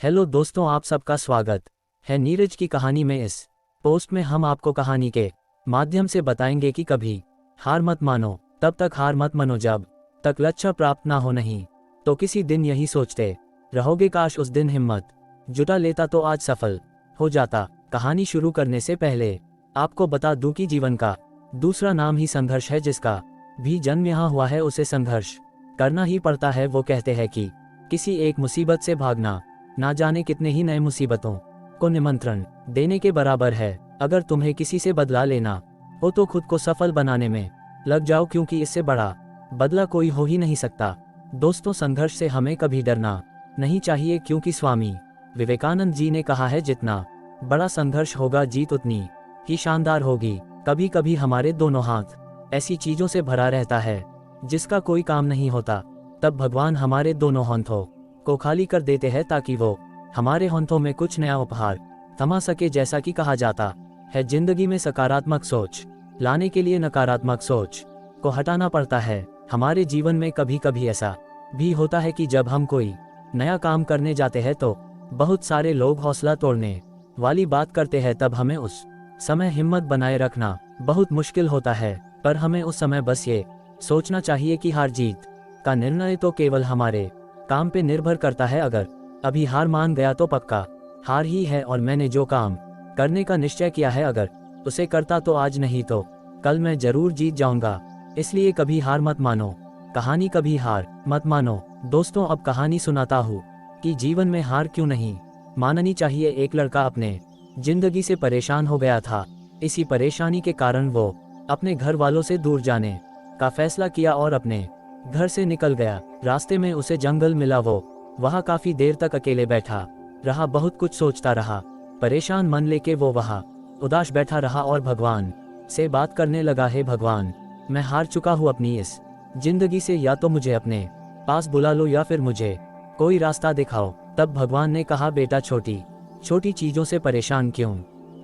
Hello दोस्तों, आप सबका स्वागत है नीरज की कहानी में। इस पोस्ट में हम आपको कहानी के माध्यम से बताएंगे कि कभी हार मत मानो, तब तक हार मत मानो जब तक लक्ष्य प्राप्त ना हो। नहीं तो किसी दिन यही सोचते रहोगे, काश उस दिन हिम्मत जुटा लेता तो आज सफल हो जाता। कहानी शुरू करने से पहले आपको बता दूं कि जीवन का दूसरा नाम ही संघर्ष है। जिसका भी जन्म यहाँ हुआ है उसे संघर्ष करना ही पड़ता है। वो कहते हैं कि किसी एक मुसीबत से भागना ना जाने कितने ही नए मुसीबतों को निमंत्रण देने के बराबर है। अगर तुम्हें किसी से बदला लेना हो तो खुद को सफल बनाने में लग जाओ, क्योंकि इससे बड़ा बदला कोई हो ही नहीं सकता। दोस्तों, संघर्ष से हमें कभी डरना नहीं चाहिए, क्योंकि स्वामी विवेकानंद जी ने कहा है, जितना बड़ा संघर्ष होगा जीत उतनी ही शानदार होगी। कभी कभी हमारे दोनों हाथ ऐसी चीजों से भरा रहता है जिसका कोई काम नहीं होता। तब भगवान हमारे दोनों हाथों को खाली कर देते हैं ताकि वो हमारे हाथों में कुछ नया उपहार थमा सके। जैसा कि कहा जाता है, जिंदगी में सकारात्मक सोच लाने के लिए नकारात्मक सोच को हटाना पड़ता है। हमारे जीवन में कभी कभी ऐसा भी होता है कि जब हम कोई नया काम करने जाते हैं तो बहुत सारे लोग हौसला तोड़ने वाली बात करते हैं। तब हमें उस समय हिम्मत बनाए रखना बहुत मुश्किल होता है, पर हमें उस समय बस ये सोचना चाहिए कि हार जीत का निर्णय तो केवल हमारे काम पे निर्भर करता है। अगर अभी हार मान गया तो पक्का हार ही है, और मैंने जो काम करने का निश्चय किया है अगर उसे करता तो आज नहीं तो कल मैं जरूर जीत जाऊंगा। इसलिए कभी हार मत मानो। कहानी कभी हार मत मानो। दोस्तों, अब कहानी सुनाता हूँ कि जीवन में हार क्यों नहीं माननी चाहिए। एक लड़का अपने जिंदगी से परेशान हो गया था। इसी परेशानी के कारण वो अपने घर वालों से दूर जाने का फैसला किया और अपने घर से निकल गया। रास्ते में उसे जंगल मिला। वो वहाँ काफी देर तक अकेले बैठा रहा, बहुत कुछ सोचता रहा। परेशान मन लेके वो वहाँ उदास बैठा रहा और भगवान से बात करने लगा, हे भगवान, मैं हार चुका हूँ अपनी इस जिंदगी से। या तो मुझे अपने पास बुला लो या फिर मुझे कोई रास्ता दिखाओ। तब भगवान ने कहा, बेटा, छोटी छोटी चीजों से परेशान क्यों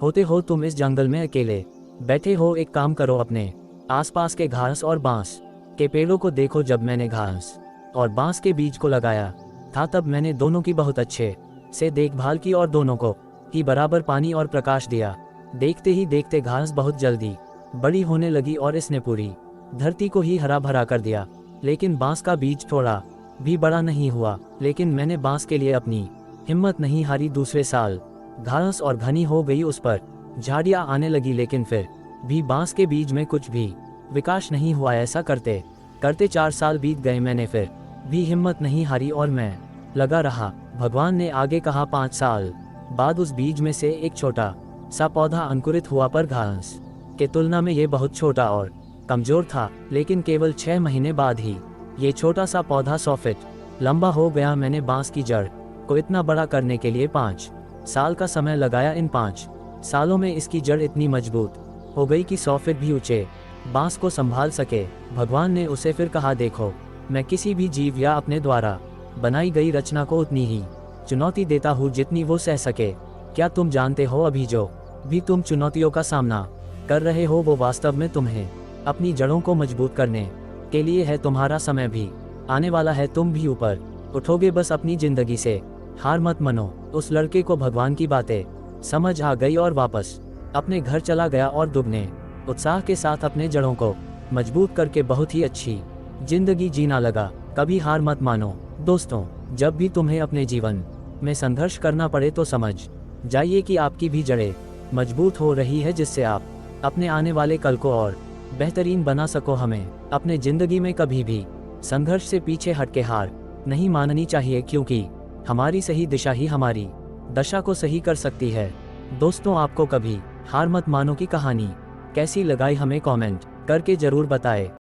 होते हो? तुम इस जंगल में अकेले बैठे हो। एक काम करो, अपने आसपास के घास और बांस के पेड़ों को देखो। जब मैंने घास और बांस के बीज को लगाया था तब मैंने दोनों की बहुत अच्छे से देखभाल की और दोनों को ही बराबर पानी और प्रकाश दिया। देखते ही देखते घास बहुत जल्दी बड़ी होने लगी और इसने पूरी धरती को ही हरा भरा कर दिया। लेकिन बांस का बीज थोड़ा भी बड़ा नहीं हुआ। लेकिन मैंने बांस के लिए अपनी हिम्मत नहीं हारी। दूसरे साल घास और घनी हो गई, उस पर झाड़ियां आने लगी, लेकिन फिर भी बांस के बीज में कुछ भी विकास नहीं हुआ। ऐसा करते करते 4 साल बीत गए। मैंने फिर भी हिम्मत नहीं हारी और मैं लगा रहा। भगवान ने आगे कहा, 5 साल बाद उस बीज में से एक छोटा सा पौधा अंकुरित हुआ, पर घास के तुलना में ये बहुत छोटा और कमजोर था। लेकिन केवल 6 महीने बाद ही ये छोटा सा पौधा 100 फीट लंबा हो गया। मैंने बांस की जड़ को इतना बड़ा करने के लिए 5 साल का समय लगाया। इन 5 सालों में इसकी जड़ इतनी मजबूत हो गई कि 100 फीट भी ऊंचे बांस को संभाल सके। भगवान ने उसे फिर कहा, देखो, मैं किसी भी जीव या अपने द्वारा बनाई गई रचना को उतनी ही चुनौती देता हूँ जितनी वो सह सके। क्या तुम जानते हो, अभी जो भी तुम चुनौतियों का सामना कर रहे हो वो वास्तव में तुम्हें अपनी जड़ों को मजबूत करने के लिए है। तुम्हारा समय भी आने वाला है, तुम भी ऊपर उठोगे। बस अपनी जिंदगी से हार मत मानो। उस लड़के को भगवान की बातें समझ आ गई और वापस अपने घर चला गया और दुगने उत्साह के साथ अपने जड़ों को मजबूत करके बहुत ही अच्छी जिंदगी जीना लगा। कभी हार मत मानो। दोस्तों, जब भी तुम्हें अपने जीवन में संघर्ष करना पड़े तो समझ जाइए कि आपकी भी जड़ें मजबूत हो रही है, जिससे आप अपने आने वाले कल को और बेहतरीन बना सको। हमें अपने जिंदगी में कभी भी संघर्ष से पीछे हटके हार नहीं माननी चाहिए, क्योंकि हमारी सही दिशा ही हमारी दशा को सही कर सकती है। दोस्तों, आपको कभी हार मत मानो की कहानी कैसी लगाई हमें कमेंट करके जरूर बताएं।